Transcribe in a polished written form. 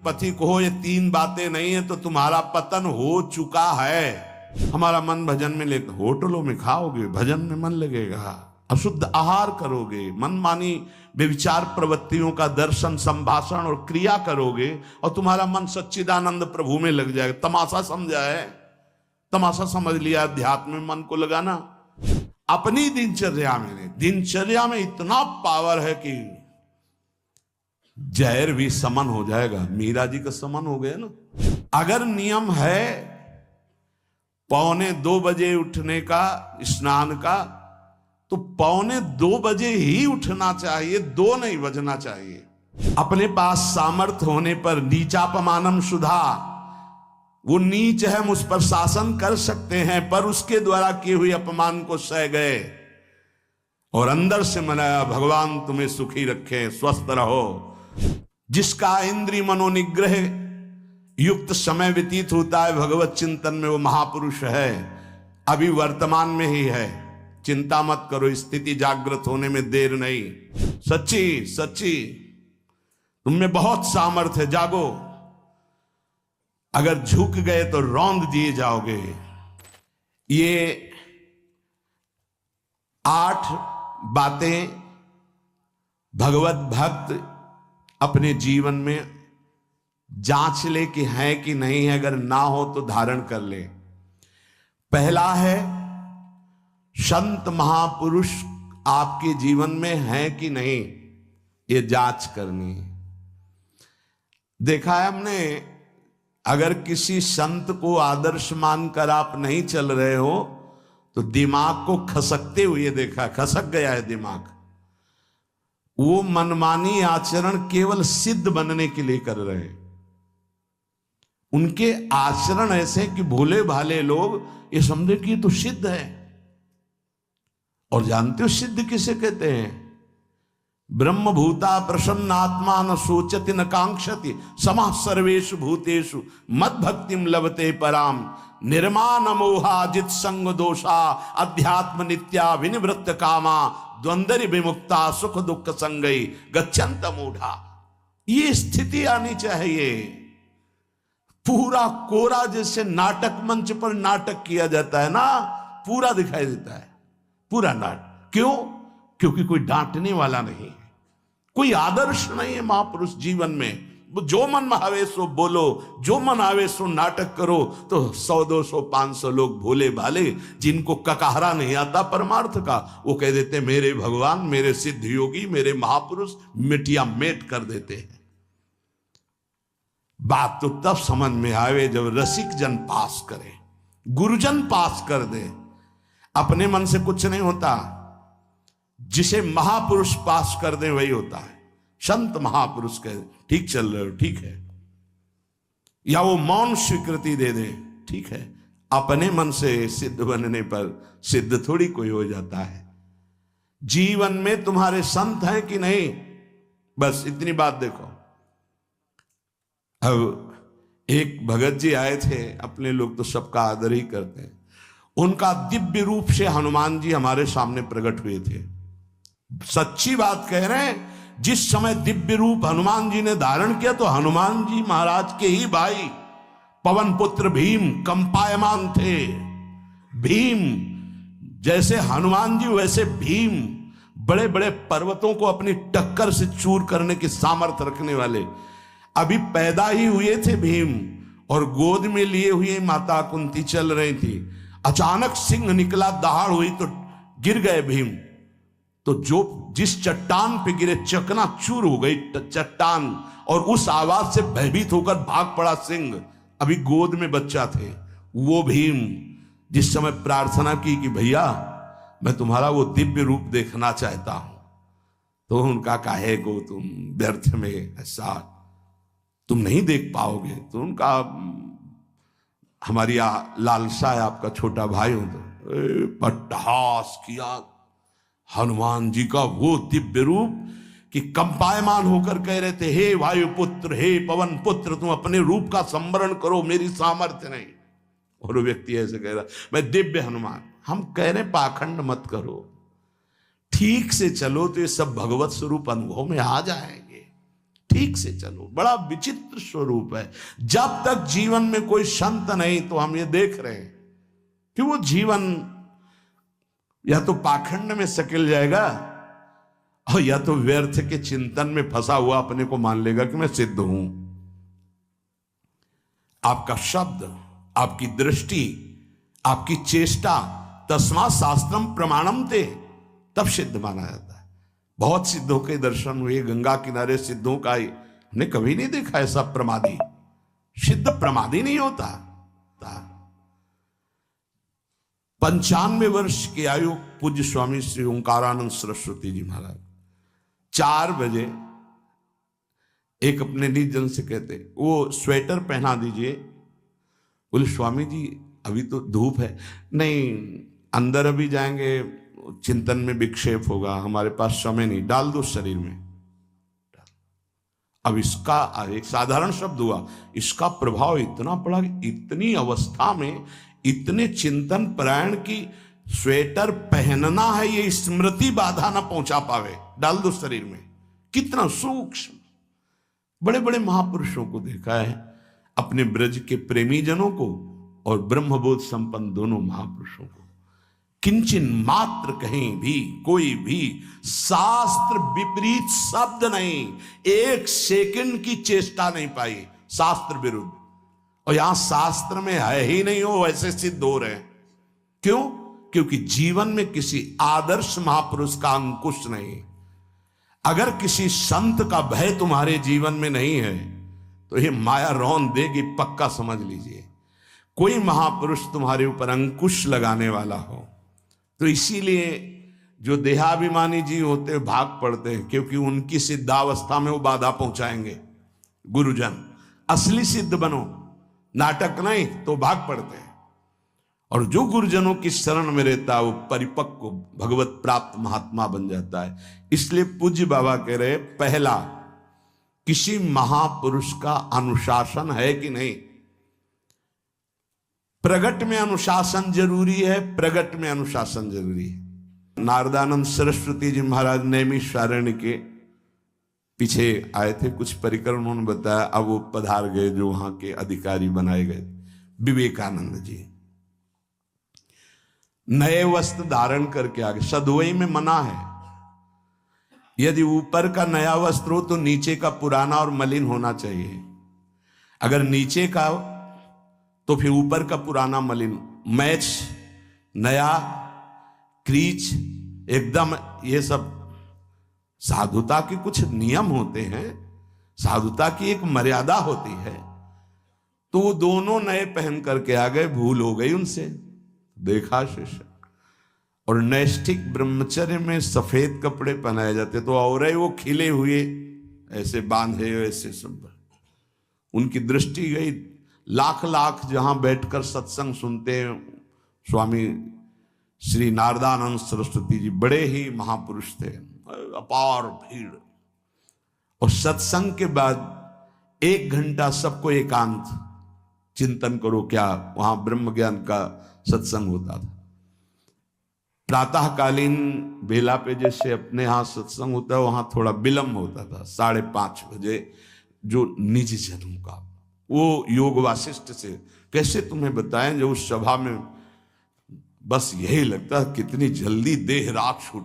पथिक हो, ये तीन बातें नहीं है तो तुम्हारा पतन हो चुका है। हमारा मन भजन में लेकर, होटलों में खाओगे, भजन में मन लगेगा, अशुद्ध आहार करोगे, मनमानी व्यभिचार प्रवृत्तियों का दर्शन, संभाषण और क्रिया करोगे और तुम्हारा मन सच्चिदानंद प्रभु में लग जाएगा। तमाशा समझा है, तमाशा समझ लिया अध्यात्म में मन को लगाना। अपनी दिनचर्या में इतना पावर है कि जहर भी समन हो जाएगा। मीरा जी का समन हो गया ना। अगर नियम है 1:45 बजे उठने का, स्नान का, तो 1:45 बजे ही उठना चाहिए, 2 नहीं बजना चाहिए। अपने पास सामर्थ्य होने पर नीचापमानम सुधा, वो नीच है, मुझ पर शासन कर सकते हैं, पर उसके द्वारा किए हुए अपमान को सह गए और अंदर से मनाया, भगवान तुम्हें सुखी रखे, स्वस्थ रहो। जिसका इंद्रिय मनोनिग्रह युक्त समय व्यतीत होता है भगवत चिंतन में, वो महापुरुष है। अभी वर्तमान में ही है, चिंता मत करो, स्थिति जागृत होने में देर नहीं। सच्ची सच्ची तुम में बहुत सामर्थ्य है, जागो। अगर झुक गए तो रौंद दिए जाओगे। ये 8 बातें भगवत भक्त अपने जीवन में जांच ले कि है कि नहीं है, अगर ना हो तो धारण कर ले। पहला है, संत महापुरुष आपके जीवन में है कि नहीं, ये जांच करनी है। देखा है हमने, अगर किसी संत को आदर्श मानकर आप नहीं चल रहे हो तो दिमाग को खसकते हुए देखा, खसक गया है दिमाग। वो मनमानी आचरण केवल सिद्ध बनने के लिए कर रहे हैं। उनके आचरण ऐसे कि भोले भाले लोग ये समझे कि ये तो सिद्ध है। और जानते हो सिद्ध किसे कहते हैं? ब्रह्म भूता प्रसन्नात्मा न सोचति न कांक्षति समः सर्वेषु भूतेषु मद भक्तिम लभते पराम निर्माण मोहाजित संग दोषा अध्यात्म नित्या विनिवृत्त कामा द्वंद्व विमुक्ता सुख दुख संगई गच्छन्त मूढ़ा। ये स्थिति आनी चाहिए। पूरा कोरा, जैसे नाटक मंच पर नाटक किया जाता है ना, पूरा दिखाई देता है, पूरा नाटक। क्यों? क्योंकि कोई डांटने वाला नहीं है, कोई आदर्श नहीं है महापुरुष जीवन में। जो मन में आवे सो बोलो, जो मन आवे सो नाटक करो, तो 100 200 500 लोग भोले भाले जिनको ककहरा नहीं आता परमार्थ का, वो कह देते मेरे भगवान, मेरे सिद्ध योगी, मेरे महापुरुष, मिटिया मेट कर देते हैं। बात तो तब समझ में आवे जब रसिक जन पास करे, गुरुजन पास कर दे। अपने मन से कुछ नहीं होता, जिसे महापुरुष पास कर दे वही होता है। संत महापुरुष कहे ठीक चल रहे हो, ठीक है, या वो मौन स्वीकृति दे दे, ठीक है। अपने मन से सिद्ध बनने पर सिद्ध थोड़ी कोई हो जाता है। जीवन में तुम्हारे संत हैं कि नहीं, बस इतनी बात देखो। अब एक भगत जी आए थे, अपने लोग तो सबका आदर ही करते हैं। उनका दिव्य रूप से हनुमान जी हमारे सामने प्रकट हुए थे। सच्ची बात कह रहे हैं, जिस समय दिव्य रूप हनुमान जी ने धारण किया तो हनुमान जी महाराज के ही भाई पवन पुत्र भीम कंपायमान थे। भीम जैसे हनुमान जी वैसे भीम, बड़े बड़े पर्वतों को अपनी टक्कर से चूर करने की सामर्थ्य रखने वाले। अभी पैदा ही हुए थे भीम और गोद में लिए हुए माता कुंती चल रही थी। अचानक सिंह निकला, दहाड़ हुई तो गिर गए भीम। तो जो जिस चट्टान पे गिरे चकना चूर हो गई चट्टान, और उस आवाज से भयभीत होकर भाग पड़ा सिंह। अभी गोद में बच्चा थे। वो भीम जिस समय प्रार्थना की कि भैया मैं तुम्हारा वो दिव्य रूप देखना चाहता हूं, तो उनका काहे को तुम व्यर्थ में ऐसा तुम नहीं देख पाओगे। तो उनका हमारी लालसा है, आपका छोटा भाई हूं। तो पट्टहास किया हनुमान जी का वो दिव्य रूप कि कंपायमान होकर कह रहे थे, हे वायुपुत्र, हे पवन पुत्र, तुम अपने रूप का संवरण करो, मेरी सामर्थ्य नहीं। और वो व्यक्ति ऐसे कह रहा, मैं दिव्य हनुमान। हम कह रहे पाखंड मत करो, ठीक से चलो तो ये सब भगवत स्वरूप अनुभव में आ जाएंगे। ठीक से चलो। बड़ा विचित्र स्वरूप है। जब तक जीवन में कोई संत नहीं तो हम ये देख रहे हैं कि वो जीवन या तो पाखंड में सकिल जाएगा और या तो व्यर्थ के चिंतन में फंसा हुआ अपने को मान लेगा कि मैं सिद्ध हूं। आपका शब्द, आपकी दृष्टि, आपकी चेष्टा, तस्मा शास्त्रम प्रमाणम ते, तब सिद्ध माना जाता है। बहुत सिद्धों के दर्शन हुए, गंगा किनारे सिद्धों का हमने कभी नहीं देखा ऐसा प्रमादी। सिद्ध प्रमादी नहीं होता। 95 वर्ष की आयु पूज्य स्वामी श्री ओंकारानंद सरस्वती जी महाराज 4 बजे एक अपने निज जन से कहते, वो स्वेटर पहना दीजिए। बोले स्वामी जी अभी तो धूप है। नहीं, अंदर अभी जाएंगे, चिंतन में विक्षेप होगा, हमारे पास समय नहीं, डाल दो शरीर में। अब इसका एक साधारण शब्द हुआ, इसका प्रभाव इतना पड़ा कि इतनी अवस्था में इतने चिंतन परायण की स्वेटर पहनना है ये स्मृति बाधा ना पहुंचा पावे, डाल दो शरीर में। कितना सूक्ष्म। बड़े बड़े महापुरुषों को देखा है, अपने ब्रज के प्रेमी जनों को और ब्रह्मबोध संपन्न दोनों महापुरुषों को, किंचन मात्र कहीं भी कोई भी शास्त्र विपरीत शब्द नहीं, 1 सेकंड की चेष्टा नहीं पाई शास्त्र विरुद्ध। और यहां शास्त्र में है ही नहीं, हो वैसे सिद्ध हो रहे हैं। क्यों? क्योंकि जीवन में किसी आदर्श महापुरुष का अंकुश नहीं। अगर किसी संत का भय तुम्हारे जीवन में नहीं है तो ये माया रौन देगी, पक्का समझ लीजिए। कोई महापुरुष तुम्हारे ऊपर अंकुश लगाने वाला हो तो इसीलिए जो देहाभिमानी जी होते भाग पड़ते हैं, क्योंकि उनकी सिद्धावस्था में वो बाधा पहुंचाएंगे। गुरुजन असली सिद्ध बनो, नाटक नहीं, तो भाग पड़ते हैं। और जो गुरुजनों की शरण में रहता है वो परिपक्व भगवत प्राप्त महात्मा बन जाता है। इसलिए पूज्य बाबा कह रहे, पहला, किसी महापुरुष का अनुशासन है कि नहीं। प्रगट में अनुशासन जरूरी है, प्रगट में अनुशासन जरूरी है। नारदानंद सरस्वती जी महाराज नैमिषारण्य के पीछे आए थे, कुछ परिक्रम उन्होंने बताया। अब वो पधार गए जो वहां के अधिकारी बनाए गए, विवेकानंद जी। नए वस्त्र धारण करके आगे, सदवई में मना है। यदि ऊपर का नया वस्त्र हो तो नीचे का पुराना और मलिन होना चाहिए। अगर नीचे का तो फिर ऊपर का पुराना मलिन, मैच नया, क्रीच एकदम, ये सब साधुता के कुछ नियम होते हैं, साधुता की एक मर्यादा होती है। तो वो दोनों नए पहन करके आ गए, भूल हो गई उनसे, देखा शिष्य। और नैष्ठिक ब्रह्मचर्य में सफेद कपड़े पहनाए जाते, तो और वो खिले हुए ऐसे बांधे, ऐसे सब। उनकी दृष्टि गई, लाख लाख जहां बैठकर सत्संग सुनते हैं स्वामी श्री नारदानंद सरस्वती जी, बड़े ही महापुरुष थे, अपार भीड़। और सत्संग के बाद 1 घंटा सबको एकांत चिंतन करो, क्या वहां ब्रह्म ज्ञान का सत्संग होता था। प्रातःकालीन बेला पे जैसे अपने यहां सत्संग होता है, वहां थोड़ा विलंब होता था, 5:30 बजे। जो निज जनों का वो योग वासिष्ठ से कैसे तुम्हें बताएं, जो उस सभा में बस यही लगता कितनी जल्दी देह राख छूट